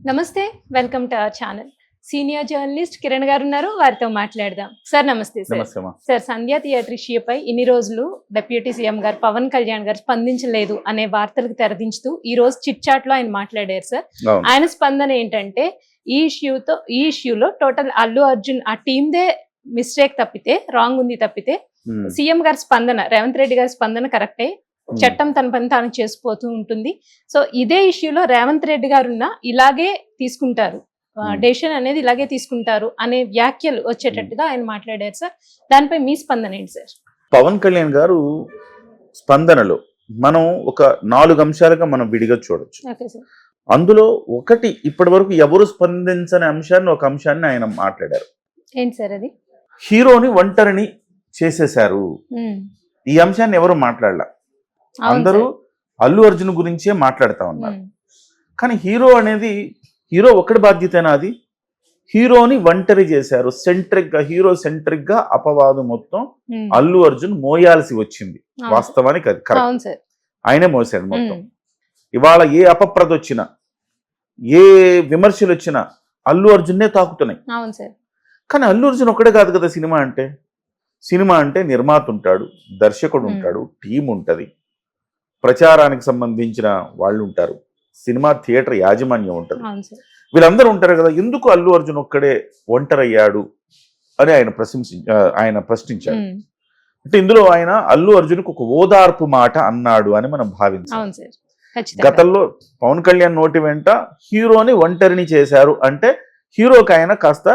నమస్తే, welcome to our channel. Senior journalist Kiran గారు ఉన్నారు, వారితో మాట్లాడదాం. సార్ నమస్తే. సార్ సంధ్యా థియేటర్ ఇష్యూపై ఇన్ని రోజులు డిప్యూటీ సీఎం గారు పవన్ కళ్యాణ్ గారు స్పందించలేదు అనే వార్తలకు తెరదించుతూ ఈ రోజు చిట్ చాట్ లో ఆయన మాట్లాడారు. సార్ ఆయన స్పందన ఏంటంటే ఈ ఇష్యూలో టోటల్ అల్లు అర్జున్ ఆ టీమ్దే మిస్టేక్ తప్పితే, రాంగ్ ఉంది తప్పితే సీఎం గారి స్పందన, రేవంత్ రెడ్డి గారి స్పందన కరెక్టే. చట్టం తన పని తాను చేసిపోతూ ఉంటుంది. సో ఇదే ఇష్యూలో రేవంత్ రెడ్డి గారు ఇలాగే తీసుకుంటారు, డెసిషన్ అనేది ఇలాగే తీసుకుంటారు అనే వ్యాఖ్యలు వచ్చేటట్టుగా ఆయన మాట్లాడారు. సార్ దానిపై మీ స్పందన ఏంటి సార్? పవన్ కళ్యాణ్ గారు స్పందనలో మనం ఒక 4 అంశాలుగా మనం విడిగా చూడొచ్చు. అందులో ఒకటి, ఇప్పటి వరకు ఎవరు స్పందించని అంశాన్ని, ఒక అంశాన్ని ఆయన మాట్లాడారు. ఏంటి సార్ అది? హీరోని ఒంటరిని చేసేశారు. ఈ అంశాన్ని ఎవరు మాట్లాడలా. అందరూ అల్లు అర్జున్ గురించే మాట్లాడుతా ఉన్నారు. కానీ హీరో ఒక్కడి బాధ్యతేనా అది? హీరోని ఒంటరి చేశారు. హీరో సెంట్రిక్ గా అపవాదం మొత్తం అల్లు అర్జున్ మోయాల్సి వచ్చింది. వాస్తవానికి అది కరెక్ట్, ఆయనే మోసాడు మొత్తం. ఇవాళ ఏ అపప్రద వచ్చినా, ఏ విమర్శలు వచ్చినా అల్లు అర్జున్నే తాకుతున్నాయి. కానీ అల్లు అర్జున్ ఒక్కడే కాదు కదా సినిమా అంటే నిర్మాత ఉంటాడు, దర్శకుడు ఉంటాడు, టీం ఉంటది, ప్రచారానికి సంబంధించిన వాళ్ళు ఉంటారు, సినిమా థియేటర్ యాజమాన్యం ఉంటుంది, వీళ్ళందరూ ఉంటారు కదా. ఎందుకు అల్లు అర్జున్ ఒక్కడే ఒంటరయ్యాడు అని ఆయన ప్రశ్నించాడు. అంటే ఇందులో ఆయన అల్లు అర్జున్కు ఒక ఓదార్పు మాట అన్నాడు అని మనం భావించాలి. గతంలో పవన్ కళ్యాణ్ నోటి వెంట హీరోని ఒంటరిని చేశారు అంటే హీరోకి ఆయన కాస్త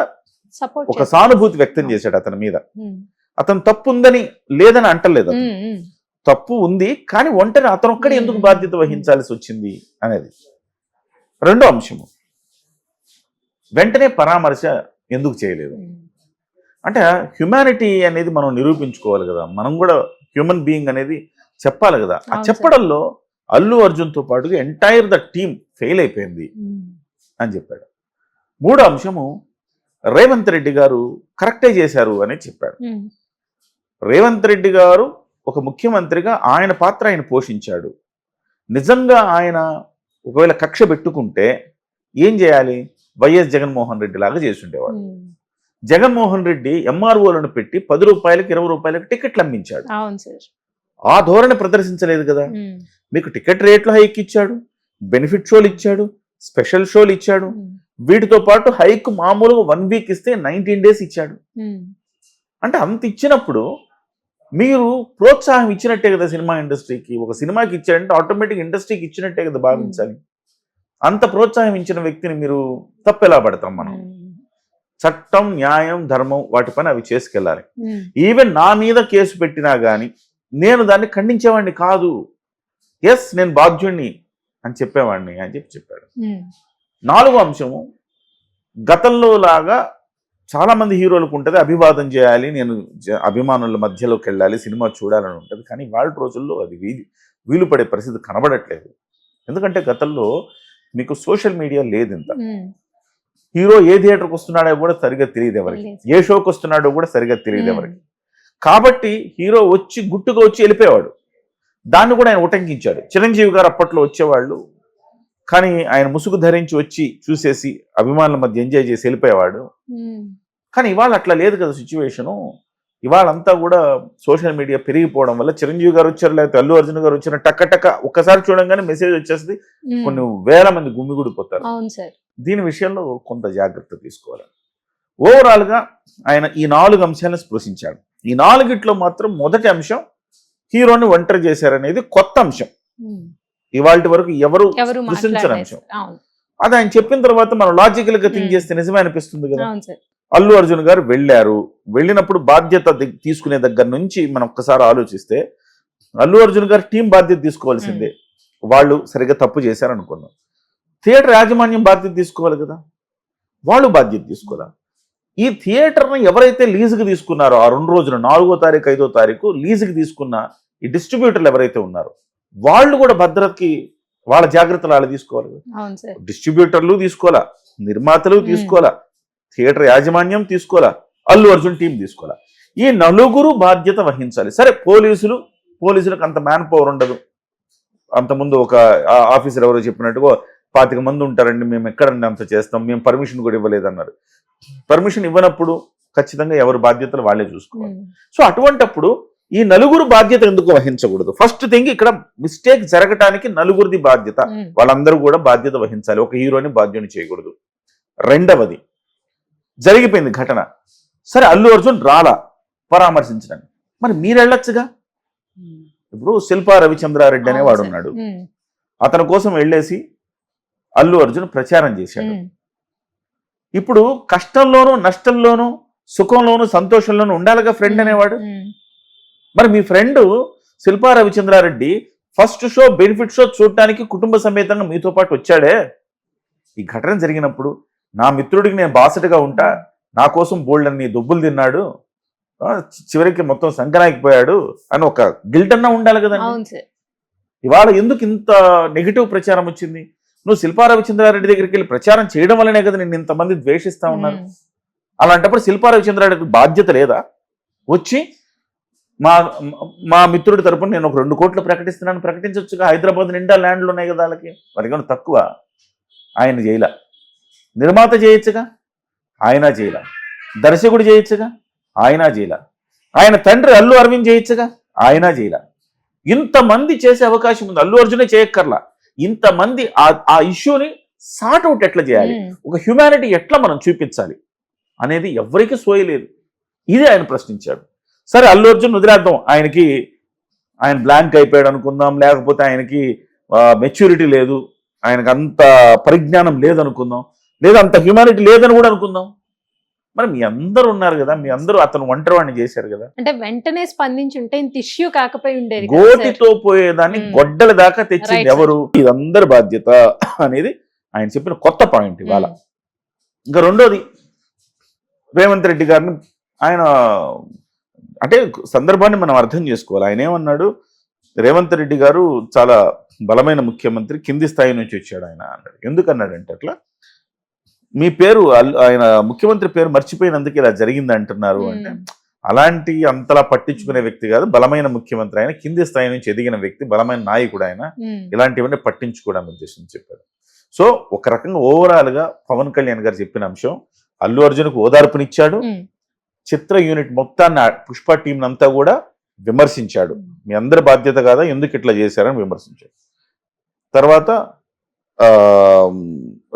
ఒక సానుభూతి వ్యక్తం చేశాడు అతని మీద. అతను తప్పు ఉందని లేదని అంటలేదు, తప్పు ఉంది, కానీ ఒంటరి అతను ఒక్కడే ఎందుకు బాధ్యత వహించాల్సి వచ్చింది అనేది. రెండో అంశము, వెంటనే పరామర్శ ఎందుకు చేయలేదు అంటే హ్యుమానిటీ అనేది మనం నిరూపించుకోవాలి కదా, మనం కూడా హ్యూమన్ బీయింగ్ అనేది చెప్పాలి కదా. ఆ చెప్పడంలో అల్లు అర్జున్తో పాటుగా ఎంటైర్ ద టీమ్ ఫెయిల్ అయిపోయింది అని చెప్పాడు. మూడో అంశము, రేవంత్ రెడ్డి గారు కరెక్టే చేశారు అని చెప్పాడు. రేవంత్ రెడ్డి గారు ఒక ముఖ్యమంత్రిగా ఆయన పాత్ర ఆయన పోషించాడు. నిజంగా ఆయన ఒకవేళ కక్ష పెట్టుకుంటే ఏం చేయాలి? వైఎస్ జగన్మోహన్ రెడ్డి లాగా చేస్తుండేవాడు. జగన్మోహన్ రెడ్డి ఎంఆర్ఓలను పెట్టి 10 రూపాయలకి 20 రూపాయలకి టికెట్లు అమ్మించాడు. ఆ ధోరణి ప్రదర్శించలేదు కదా. మీకు టికెట్ రేట్లు హైక్ ఇచ్చాడు, బెనిఫిట్ షోలు ఇచ్చాడు, స్పెషల్ షోలు ఇచ్చాడు. వీటితో పాటు హైక్ మామూలుగా 1 వీక్ ఇస్తే 19 డేస్ ఇచ్చాడు. అంటే అంత ఇచ్చినప్పుడు మీరు ప్రోత్సాహం ఇచ్చినట్టే కదా సినిమా ఇండస్ట్రీకి. ఒక సినిమాకి ఇచ్చారంటే ఆటోమేటిక్ ఇండస్ట్రీకి ఇచ్చినట్టే కదా భావించాలి. అంత ప్రోత్సాహం ఇచ్చిన వ్యక్తిని మీరు తప్పెలా పడతాం మనం? చట్టం, న్యాయం, ధర్మం వాటి పని అవి చేసుకెళ్ళాలి. ఈవెన్ నా మీద కేసు పెట్టినా కానీ నేను దాన్ని ఖండించేవాడిని కాదు. ఎస్, నేను బాధ్యుణ్ణి అని చెప్పేవాడిని అని చెప్పాడు. 4వ అంశము, గతంలో లాగా చాలా మంది హీరోలకు ఉంటుంది అభివాదం చేయాలి, నేను అభిమానుల మధ్యలోకి వెళ్ళాలి, సినిమా చూడాలని ఉంటుంది. కానీ వాళ్ళ రోజుల్లో అది వీలు పడే పరిస్థితి కనబడట్లేదు. ఎందుకంటే గతంలో మీకు సోషల్ మీడియా లేదు. ఇంత హీరో ఏ థియేటర్కి వస్తున్నాడో కూడా సరిగ్గా తెలియదు ఎవరికి, ఏ షోకి వస్తున్నాడో కూడా సరిగ్గా తెలియదు ఎవరికి. కాబట్టి హీరో వచ్చి గుట్టుగా వచ్చి వెళ్ళిపోయేవాడు. దాన్ని కూడా ఆయన ఉటంకించాడు. చిరంజీవి గారు అప్పట్లో వచ్చేవాళ్ళు, కానీ ఆయన ముసుగు ధరించి వచ్చి చూసేసి అభిమానుల మధ్య ఎంజాయ్ చేసి వెళ్ళిపోయేవాడు. కానీ ఇవాళ అట్లా లేదు కదా సిచ్యువేషను. ఇవాళంతా కూడా సోషల్ మీడియా పెరిగిపోవడం వల్ల చిరంజీవి గారు వచ్చారు, లేకపోతే అల్లు అర్జున్ గారు వచ్చారు, టక్క ఒక్కసారి చూడంగానే మెసేజ్ వచ్చేస్తుంది, కొన్ని వేల మంది గుమిగూడిపోతారు. దీని విషయంలో కొంత జాగ్రత్త తీసుకోవాలి. ఓవరాల్ గా ఆయన ఈ 4 అంశాలను స్పృశించాడు. ఈ 4గిట్లో మాత్రం మొదటి అంశం హీరోని ఒంటరి చేశారనేది కొత్త అంశం. ఇవాళ వరకు ఎవరు స్పృశించని అంశం. అది ఆయన చెప్పిన తర్వాత మనం లాజికల్ గా థింక్ చేస్తే నిజమే అనిపిస్తుంది కదా. అల్లు అర్జున్ గారు వెళ్ళినప్పుడు బాధ్యత తీసుకునే దగ్గర నుంచి మనం ఒక్కసారి ఆలోచిస్తే అల్లు అర్జున్ గారు టీం బాధ్యత తీసుకోవాల్సిందే. వాళ్ళు సరిగ్గా తప్పు చేశారనుకున్నాం, థియేటర్ యాజమాన్యం బాధ్యత తీసుకోవాలి కదా, వాళ్ళు బాధ్యత తీసుకోవాలి. ఈ థియేటర్ని ఎవరైతే లీజుకి తీసుకున్నారో ఆ 2 రోజులు 4వ తారీఖు 5వ తారీఖు లీజుకి తీసుకున్న ఈ డిస్ట్రిబ్యూటర్లు ఎవరైతే ఉన్నారో వాళ్ళు కూడా భద్రతకి వాళ్ళ జాగ్రత్తలు వాళ్ళు తీసుకోవాలి. డిస్ట్రిబ్యూటర్లు తీసుకోవాలా, నిర్మాతలు తీసుకోవాలా, థియేటర్ యాజమాన్యం తీసుకోవాలా, అల్లు అర్జున్ టీం తీసుకోవాలా. ఈ 4గురు బాధ్యత వహించాలి. సరే, పోలీసులకు అంత మ్యాన్ పవర్ ఉండదు. అంతకుముందు ఒక ఆఫీసర్ ఎవరో చెప్పినట్టుగా 25 మంది ఉంటారండి, మేము ఎక్కడండి అంత చేస్తాం, మేము పర్మిషన్ కూడా ఇవ్వలేదన్నారు. పర్మిషన్ ఇవ్వనప్పుడు ఖచ్చితంగా ఎవరి బాధ్యతలు వాళ్ళే చూసుకోవాలి. సో అటువంటప్పుడు ఈ నలుగురు బాధ్యత ఎందుకు వహించకూడదు? ఫస్ట్ థింగ్, ఇక్కడ మిస్టేక్ జరగటానికి నలుగురిది బాధ్యత, వాళ్ళందరూ కూడా బాధ్యత వహించాలి, ఒక హీరోని బాధ్యుని చేయకూడదు. రెండవది, జరిగిపోయింది ఘటన, సరే అల్లు అర్జున్ రాలా పరామర్శించడానికి, మరి మీరు వెళ్ళొచ్చుగా. ఇప్పుడు శిల్పా రవిచంద్రారెడ్డి అనేవాడు ఉన్నాడు, అతని కోసం వెళ్ళేసి అల్లు అర్జున్ ప్రచారం చేశాడు. ఇప్పుడు కష్టంలోనూ నష్టంలోనూ సుఖంలోనూ సంతోషంలోనూ ఉండాలిగా ఫ్రెండ్ అనేవాడు. మరి మీ friend Shilpa Ravichandra Reddy first show benefit show చూడటానికి కుటుంబ సమేతంగా మీతో పాటు వచ్చాడే. ఈ ఘటన జరిగినప్పుడు నా మిత్రుడికి నేను బాసటగా ఉంటా, నా కోసం బోల్డ్ అన్ని దుబ్బులు తిన్నాడు, చివరికి మొత్తం సంకనాకిపోయాడు అని ఒక గిల్ట్ అన్నా ఉండాలి కదండి. ఇవాళ ఎందుకు ఇంత నెగిటివ్ ప్రచారం వచ్చింది? నువ్వు శిల్పా రవిచంద్రారెడ్డి దగ్గరికి వెళ్ళి ప్రచారం చేయడం వల్లనే కదా నిన్ను ఇంతమంది ద్వేషిస్తా ఉన్నారు. అలాంటప్పుడు శిల్పా రవిచంద్రారెడ్డికి బాధ్యత లేదా? వచ్చి మా మిత్రుడి తరపున నేను ఒక 2 కోట్లు ప్రకటిస్తున్నాను, ప్రకటించవచ్చుగా. హైదరాబాద్ నిండా ల్యాండ్లు ఉన్నాయి కదా వాళ్ళకి తక్కువ. ఆయన చేయలా. నిర్మాత చేయొచ్చుగా, ఆయన చేయలా. దర్శకుడు చేయొచ్చుగా, ఆయన చేయలా. ఆయన తండ్రి అల్లు అరవింద్ చేయొచ్చుగా, ఆయన చేయలా. ఇంతమంది చేసే అవకాశం ఉంది, అల్లు అర్జునే చేయక్కర్లా. ఇంతమంది ఆ ఇష్యూని సార్ట్ అవుట్ ఎట్లా చేయాలి, ఒక హ్యూమానిటీ ఎట్లా మనం చూపించాలి అనేది ఎవరికి సోయలేదు. ఇది ఆయన ప్రశ్నించాడు. సరే అల్లు అర్జున్ వదిలేద్దాం, ఆయన బ్లాంక్ అయిపోయాడు అనుకుందాం, లేకపోతే ఆయనకి మెచ్యూరిటీ లేదు, ఆయనకు అంత పరిజ్ఞానం లేదనుకుందాం, లేదా అంత హ్యూమానిటీ లేదని కూడా అనుకుందాం. మరి మీ అందరూ ఉన్నారు కదా, మీ అందరూ అతను ఒంటరివాడిని చేశారు కదా. అంటే వెంటనే స్పందించుంటే ఇంత ఇష్యూ కాకపోయి ఉండేది. గోటితో పోయేదాన్ని గొడ్డల దాకా తెచ్చింది ఎవరు? ఇదందరి బాధ్యత అనేది ఆయన చెప్పిన కొత్త పాయింట్ ఇవాళ. ఇంకా రెండోది, రేవంత్ రెడ్డి గారిని ఆయన అంటే సందర్భాన్ని మనం అర్థం చేసుకోవాలి. ఆయన ఏమన్నాడు, రేవంత్ రెడ్డి గారు చాలా బలమైన ముఖ్యమంత్రి, కింది స్థాయి నుంచి వచ్చాడు ఆయన అన్నాడు. ఎందుకన్నాడంటే, అట్లా మీ పేరు ఆయన ముఖ్యమంత్రి పేరు మర్చిపోయినందుకు ఇలా జరిగింది అంటున్నారు అంటే, అలాంటి అంతలా పట్టించుకునే వ్యక్తి కాదు, బలమైన ముఖ్యమంత్రి ఆయన, కింది స్థాయి నుంచి ఎదిగిన వ్యక్తి, బలమైన నాయకుడు ఆయన, ఇలాంటివన్నీ పట్టించుకోవడానికి ఉద్దేశం చెప్పాడు. సో ఒక రకంగా ఓవరాల్ గా పవన్ కళ్యాణ్ గారు చెప్పిన అంశం, అల్లు అర్జున్కు ఓదార్పునిచ్చాడు, చిత్ర యూనిట్ మొత్తాన్ని పుష్ప టీం అంతా కూడా విమర్శించాడు. మీ అందరి బాధ్యత కాదా, ఎందుకు ఇట్లా చేశారని విమర్శించాడు. తర్వాత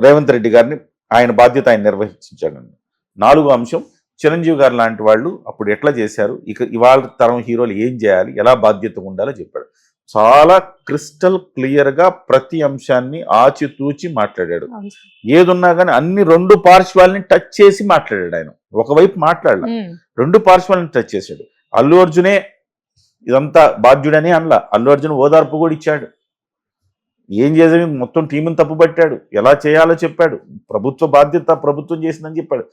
రేవంత్ రెడ్డి గారిని ఆయన బాధ్యత ఆయన నిర్వహించాడండి. 4వ అంశం, చిరంజీవి గారు లాంటి వాళ్ళు అప్పుడు ఎట్లా చేశారు, ఇవాళ తరం హీరోలు ఏం చేయాలి, ఎలా బాధ్యత ఉండాలో చెప్పాడు. చాలా క్రిస్టల్ క్లియర్ గా ప్రతి అంశాన్ని ఆచితూచి మాట్లాడాడు. ఏదున్నా కానీ అన్ని 2 పార్శ్వాలని టచ్ చేసి మాట్లాడాడు. ఆయన ఒకవైపు మాట్లాడలా, 2 పార్శ్వాలని టచ్ చేశాడు. అల్లు అర్జునే ఇదంతా బాధ్యుడని అనలా, అల్లు అర్జున్ ఓదార్పు కూడా ఇచ్చాడు. ఏం చేసేది మొత్తం టీంని తప్పుపట్టాడు, ఎలా చేయాలో చెప్పాడు, ప్రభుత్వ బాధ్యత ప్రభుత్వం చేసిందని చెప్పాడు.